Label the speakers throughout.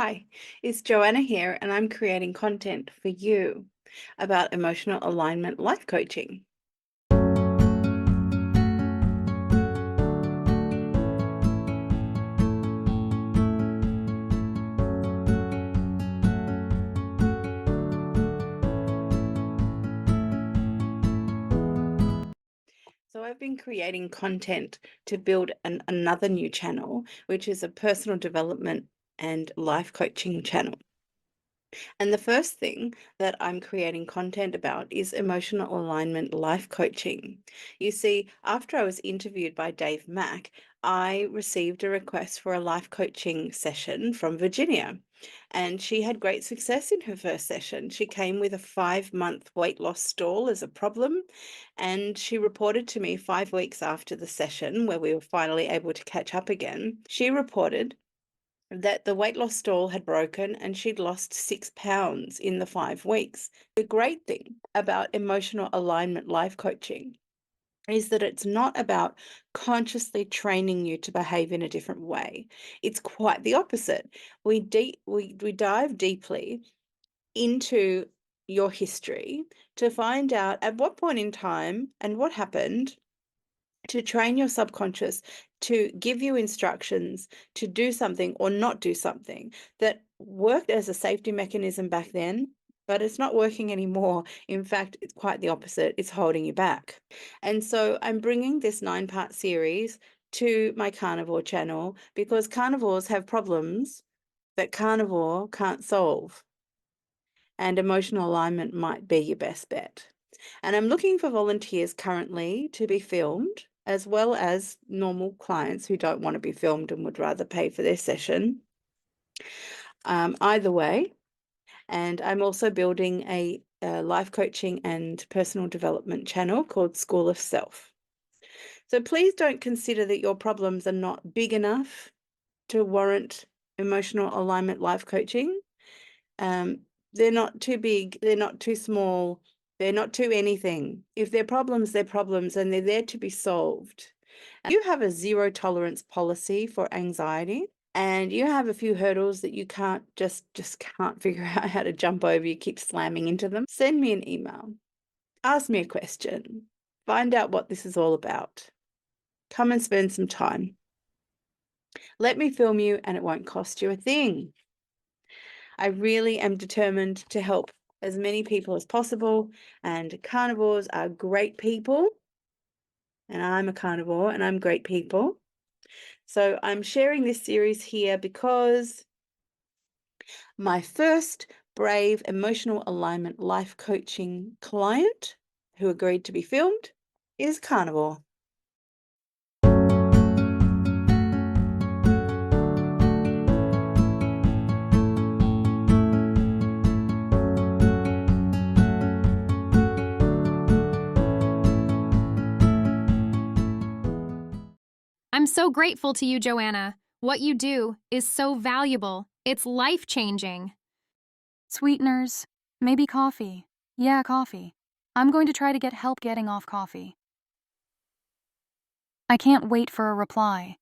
Speaker 1: Hi, it's Joanna here, and I'm creating content for you about emotional alignment life coaching. So, I've been creating content to build another new channel, which is a personal development and life coaching channel. And the first thing that I'm creating content about is emotional alignment life coaching. You see, after I was interviewed by Dave Mack, I received a request for a life coaching session from Virginia. And she had great success in her first session. She came with a 5-month weight loss stall as a problem. And she reported to me 5 weeks after the session, where we were finally able to catch up again. She reported that the weight loss stall had broken and she'd lost 6 pounds in the 5 weeks. The great thing about emotional alignment life coaching is that it's not about consciously training you to behave in a different way. It's quite the opposite. We dive deeply into your history to find out at what point in time and what happened to train your subconscious to give you instructions to do something or not do something that worked as a safety mechanism back then, but it's not working anymore. In fact, it's quite the opposite. It's holding you back. And so I'm bringing this 9-part series to my carnivore channel because carnivores have problems that carnivore can't solve. And emotional alignment might be your best bet. And I'm looking for volunteers currently to be filmed, as well as normal clients who don't want to be filmed and would rather pay for their session. Either way. And I'm also building a life coaching and personal development channel called School of Self. So please don't consider that your problems are not big enough to warrant emotional alignment life coaching. They're not too big, they're not too small, they're not too anything. If they're problems and they're there to be solved. You have a zero tolerance policy for anxiety and you have a few hurdles that you can't just can't figure out how to jump over, you keep slamming into them. Send me an email. Ask me a question. Find out what this is all about. Come and spend some time. Let me film you and it won't cost you a thing. I really am determined to help as many people as possible, and carnivores are great people, and I'm a carnivore and I'm great people. So I'm sharing this series here because my first brave emotional alignment life coaching client who agreed to be filmed is carnivore.
Speaker 2: I'm so grateful to you, Joanna. What you do is so valuable. It's life-changing.
Speaker 3: Sweeteners, maybe coffee. Yeah, coffee. I'm going to try to get help getting off coffee. I can't wait for a reply.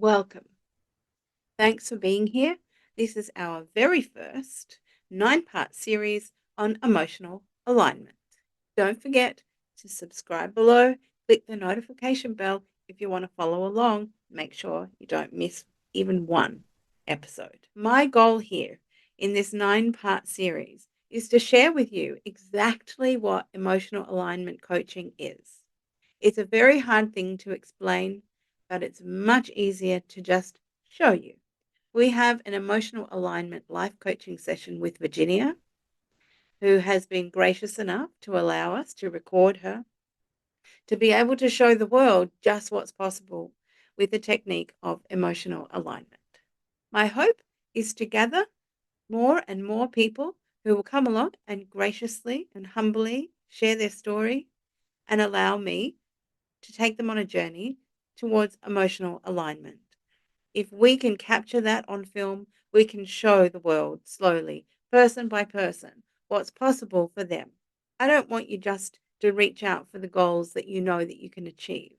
Speaker 1: Welcome. Thanks for being here. This is our very first 9-part series on emotional alignment. Don't forget to subscribe below, click the notification bell if you want to follow along. Make sure you don't miss even one episode. My goal here in this 9-part series is to share with you exactly what emotional alignment coaching is. It's a very hard thing to explain, but it's much easier to just show you. We have an emotional alignment life coaching session with Virginia, who has been gracious enough to allow us to record her, to be able to show the world just what's possible with the technique of emotional alignment. My hope is to gather more and more people who will come along and graciously and humbly share their story and allow me to take them on a journey towards emotional alignment. If we can capture that on film, we can show the world slowly, person by person, what's possible for them. I don't want you just to reach out for the goals that you know that you can achieve.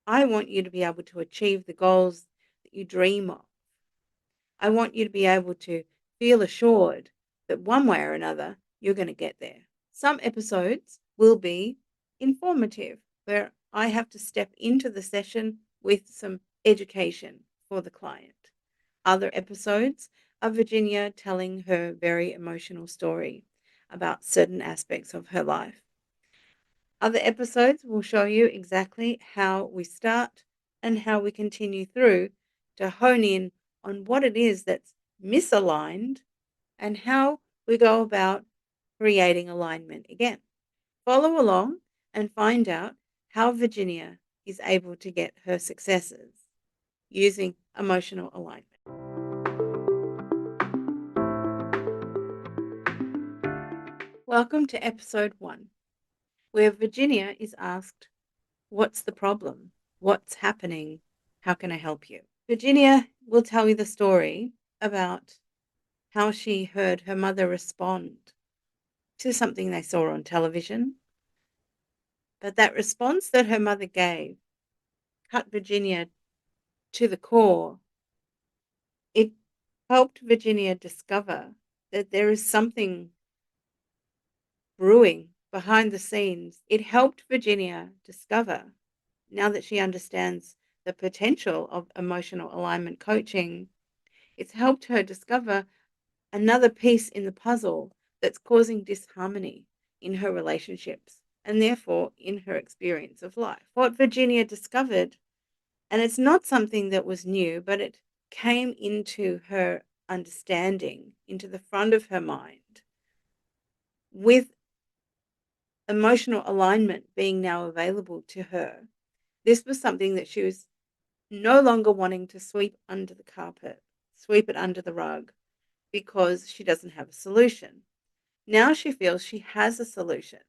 Speaker 1: I want you to be able to achieve the goals that you dream of. I want you to be able to feel assured that one way or another, you're going to get there. Some episodes will be informative, where I have to step into the session with some education for the client. Other episodes are Virginia telling her very emotional story about certain aspects of her life. Other episodes will show you exactly how we start and how we continue through to hone in on what it is that's misaligned and how we go about creating alignment again. Follow along and find out how Virginia is able to get her successes using emotional alignment. Welcome to episode 1, where Virginia is asked, "What's the problem? What's happening? How can I help you?" Virginia will tell you the story about how she heard her mother respond to something they saw on television. But that response that her mother gave cut Virginia to the core. It helped Virginia discover that there is something brewing behind the scenes. It helped Virginia discover, now that she understands the potential of emotional alignment coaching, it's helped her discover another piece in the puzzle that's causing disharmony in her relationships and therefore in her experience of life. What Virginia discovered, and it's not something that was new, but it came into her understanding, into the front of her mind, with emotional alignment being now available to her. This was something that she was no longer wanting to sweep under the carpet, sweep it under the rug, because she doesn't have a solution. Now she feels she has a solution.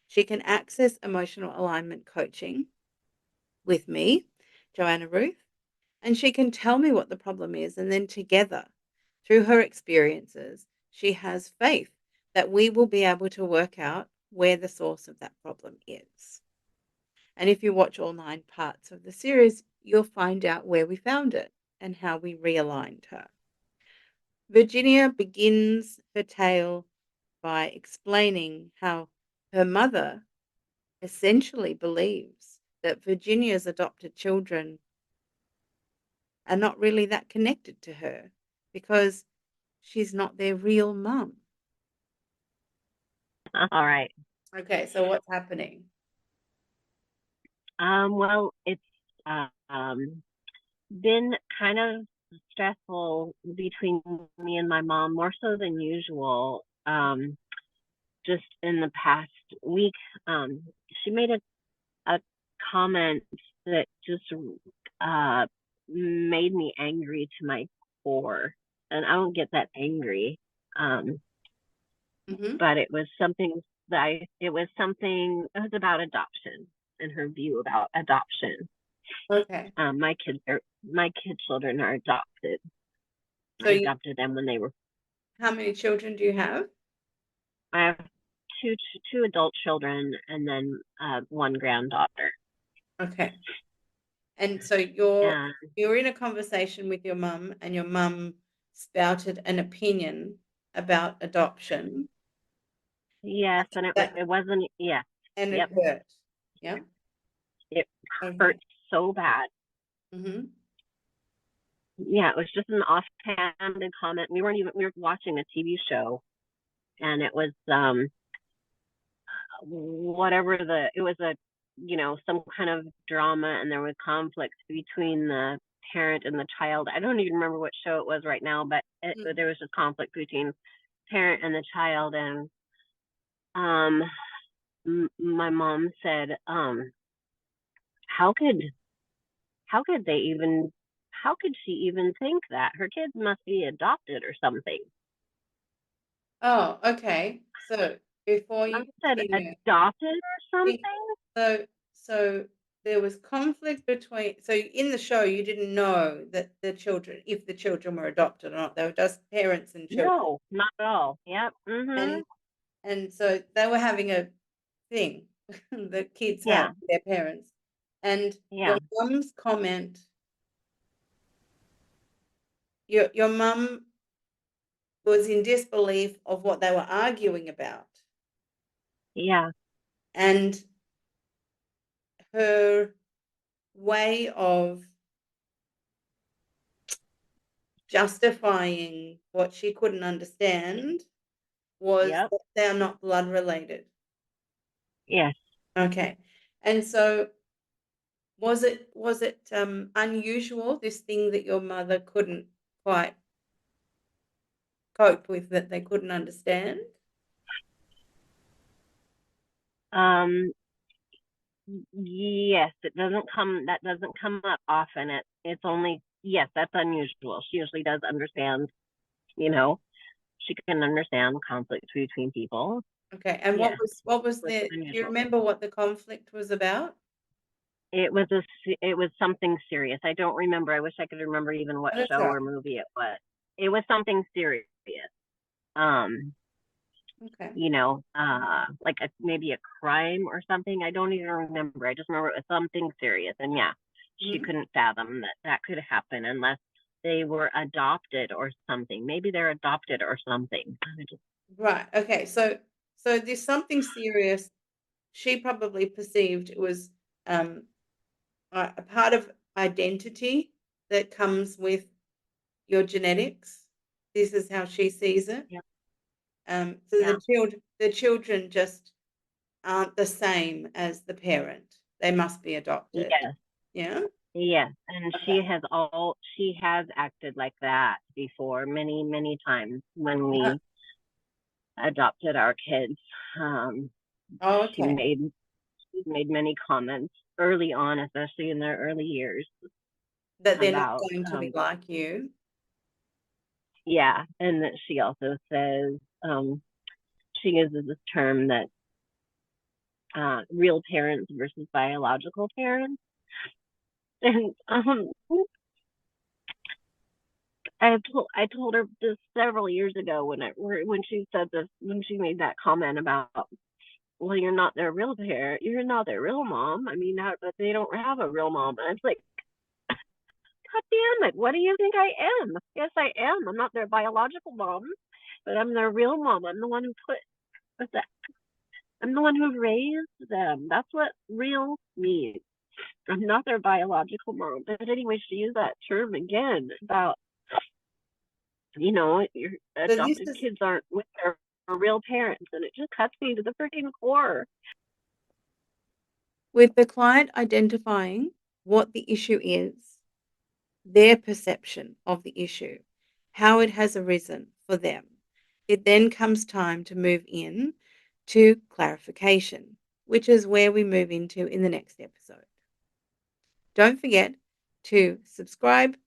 Speaker 1: She can access emotional alignment coaching with me, Joanna Ruth, and she can tell me what the problem is. And then together, through her experiences, she has faith that we will be able to work out where the source of that problem is. And if you watch all 9 parts of the series, you'll find out where we found it and how we realigned her. Virginia begins her tale by explaining how her mother essentially believes that Virginia's adopted children are not really that connected to her because she's not their real mum.
Speaker 4: All right.
Speaker 1: Okay, so what's happening?
Speaker 4: Well, it's been kind of stressful between me and my mom, more so than usual. Just in the past week, she made a comment that just made me angry to my core, and I don't get that angry.
Speaker 1: Mhm.
Speaker 4: But it was something it was about adoption and her view about adoption.
Speaker 1: Okay.
Speaker 4: My kid children are adopted.
Speaker 1: So
Speaker 4: I
Speaker 1: you,
Speaker 4: adopted them when they were.
Speaker 1: how many children do you have?
Speaker 4: I have two adult children and then one granddaughter.
Speaker 1: Okay. And so
Speaker 4: And
Speaker 1: you're in a conversation with your mum and your mum spouted an opinion about adoption.
Speaker 4: yes, and
Speaker 1: That
Speaker 4: it wasn't. Yes,
Speaker 1: and it
Speaker 4: yep.
Speaker 1: hurt. Yeah.
Speaker 4: It
Speaker 1: Okay.
Speaker 4: hurt so bad.
Speaker 1: Mhm.
Speaker 4: Yeah, it was just an offhanded comment. We were watching a TV show, and it was it was a some kind of drama, and there was conflict between the parent and the child. I don't even remember what show it was right now, but
Speaker 1: Mm.
Speaker 4: there was just conflict between parent and the child. And um my mom said, how could they even how could she even think that her kids must be adopted or something?
Speaker 1: Oh, okay. So before
Speaker 4: I
Speaker 1: you
Speaker 4: said
Speaker 1: continue,
Speaker 4: adopted or
Speaker 1: think-
Speaker 4: something.
Speaker 1: so there was conflict between, so in the show, you didn't know that if the children were adopted or not. They were just parents and children.
Speaker 4: No, not at all. Yep. Mhm.
Speaker 1: And so they were having a thing that kids have
Speaker 4: Yeah.
Speaker 1: with their parents. And
Speaker 4: Yeah.
Speaker 1: your mum's comment, your mum was in disbelief of what they were arguing about.
Speaker 4: Yeah.
Speaker 1: And her way of justifying what she couldn't understand was
Speaker 4: Yep.
Speaker 1: that they are not blood related.
Speaker 4: Yes.
Speaker 1: Okay. And so was it unusual, this thing that your mother couldn't quite cope with, that they couldn't understand?
Speaker 4: Um. Yes, that doesn't come up often. It's only, yes, that's unusual. She usually does understand, you know, she can understand conflict between people.
Speaker 1: Okay. And
Speaker 4: Yeah,
Speaker 1: what was
Speaker 4: it's
Speaker 1: the do you
Speaker 4: unusual.
Speaker 1: remember what the conflict was about?
Speaker 4: It was something serious. I don't remember. I wish I could remember even what
Speaker 1: Oh, that's
Speaker 4: show
Speaker 1: all right.
Speaker 4: or movie it was. It was something serious. Um,
Speaker 1: Okay.
Speaker 4: like maybe a crime or something. I don't even remember. I just remember it was something serious. And yeah, she
Speaker 1: Mhm.
Speaker 4: couldn't fathom that could happen unless they were adopted or something. Maybe they're adopted or something.
Speaker 1: Right. Okay. So there's something serious. She probably perceived it was um a part of identity that comes with your genetics. This is how she sees it.
Speaker 4: Yeah,
Speaker 1: So
Speaker 4: yeah,
Speaker 1: the children just aren't the same as the parent. They must be adopted.
Speaker 4: yes,
Speaker 1: Yeah?
Speaker 4: yes. And
Speaker 1: Okay.
Speaker 4: she has acted like that before many, many times when
Speaker 1: Uh,
Speaker 4: we adopted our kids. Um,
Speaker 1: oh,
Speaker 4: she
Speaker 1: okay.
Speaker 4: made many comments early on, especially in their early years,
Speaker 1: That they're not
Speaker 4: about
Speaker 1: going to be like you.
Speaker 4: yeah, and that she also says she uses this term that real parents versus biological parents, and I told her this several years ago when she said this, when she made that comment about, well, you're not their real parent, you're not their real mom. I mean, but they don't have a real mom. And it's like, God damn it, what do you think I am? Yes, I am. I'm not their biological mom, but I'm their real mom. I'm the one who what's that? I'm the one who raised them. That's what real means. I'm not their biological mom. But anyway, she used that term again about, your
Speaker 1: So this
Speaker 4: adopted
Speaker 1: is
Speaker 4: kids aren't with their real parents. And it just cuts me to the freaking core.
Speaker 1: with the client identifying what the issue is, their perception of the issue, how it has arisen for them. It then comes time to move in to clarification, which is where we move into in the next episode. Don't forget to subscribe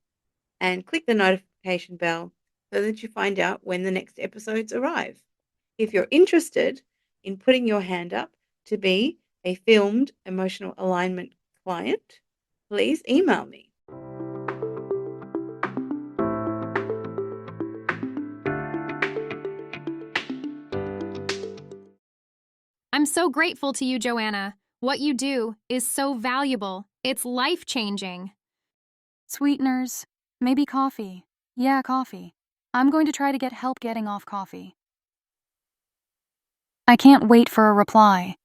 Speaker 1: and click the notification bell so that you find out when the next episodes arrive. If you're interested in putting your hand up to be a filmed emotional alignment client, please email me.
Speaker 2: I'm so grateful to you, Joanna. What you do is so valuable. It's life changing.
Speaker 3: Sweeteners, maybe coffee. Yeah, coffee. I'm going to try to get help getting off coffee. I can't wait for a reply.